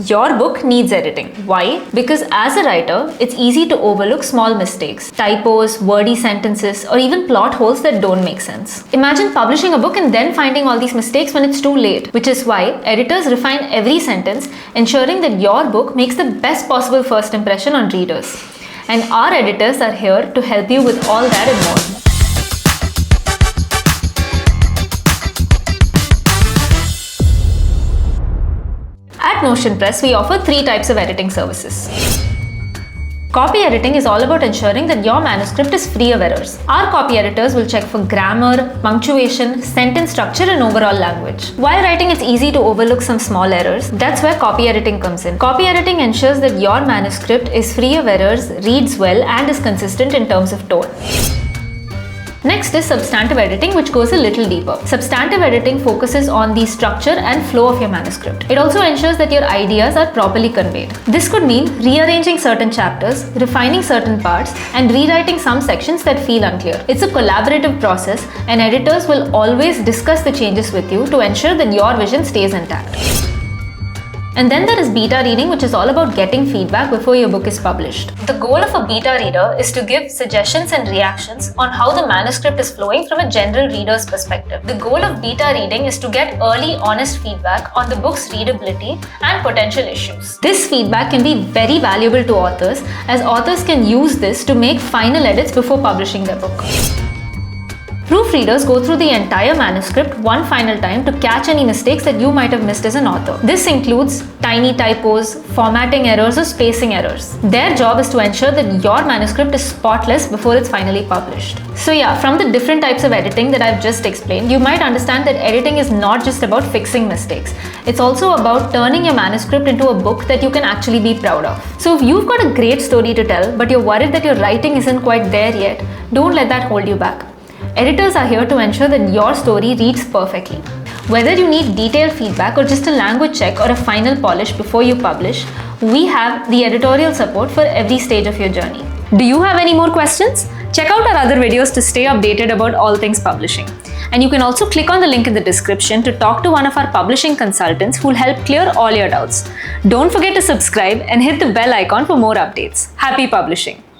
Your book needs editing. Why? Because as a writer, it's easy to overlook small mistakes, typos, wordy sentences, or even plot holes that don't make sense. Imagine publishing a book and then finding all these mistakes when it's too late, which is why editors refine every sentence, ensuring that your book makes the best possible first impression on readers. And our editors are here to help you with all that and more. At Notion Press, we offer 3 types of editing services. Copy editing is all about ensuring that your manuscript is free of errors. Our copy editors will check for grammar, punctuation, sentence structure, and overall language. While writing, it's easy to overlook some small errors. That's where copy editing comes in. Copy editing ensures that your manuscript is free of errors, reads well, and is consistent in terms of tone. Next is substantive editing, which goes a little deeper. Substantive editing focuses on the structure and flow of your manuscript. It also ensures that your ideas are properly conveyed. This could mean rearranging certain chapters, refining certain parts, and rewriting some sections that feel unclear. It's a collaborative process, and editors will always discuss the changes with you to ensure that your vision stays intact. And then there is beta reading, which is all about getting feedback before your book is published. The goal of a beta reader is to give suggestions and reactions on how the manuscript is flowing from a general reader's perspective. The goal of beta reading is to get early, honest feedback on the book's readability and potential issues. This feedback can be very valuable to authors, as authors can use this to make final edits before publishing their book. Proofreaders go through the entire manuscript one final time to catch any mistakes that you might have missed as an author. This includes tiny typos, formatting errors, or spacing errors. Their job is to ensure that your manuscript is spotless before it's finally published. So yeah, from the different types of editing that I've just explained, you might understand that editing is not just about fixing mistakes. It's also about turning your manuscript into a book that you can actually be proud of. So if you've got a great story to tell, but you're worried that your writing isn't quite there yet, don't let that hold you back. Editors are here to ensure that your story reads perfectly. Whether you need detailed feedback or just a language check or a final polish before you publish, we have the editorial support for every stage of your journey. Do you have any more questions? Check out our other videos to stay updated about all things publishing. And you can also click on the link in the description to talk to one of our publishing consultants who will help clear all your doubts. Don't forget to subscribe and hit the bell icon for more updates. Happy publishing!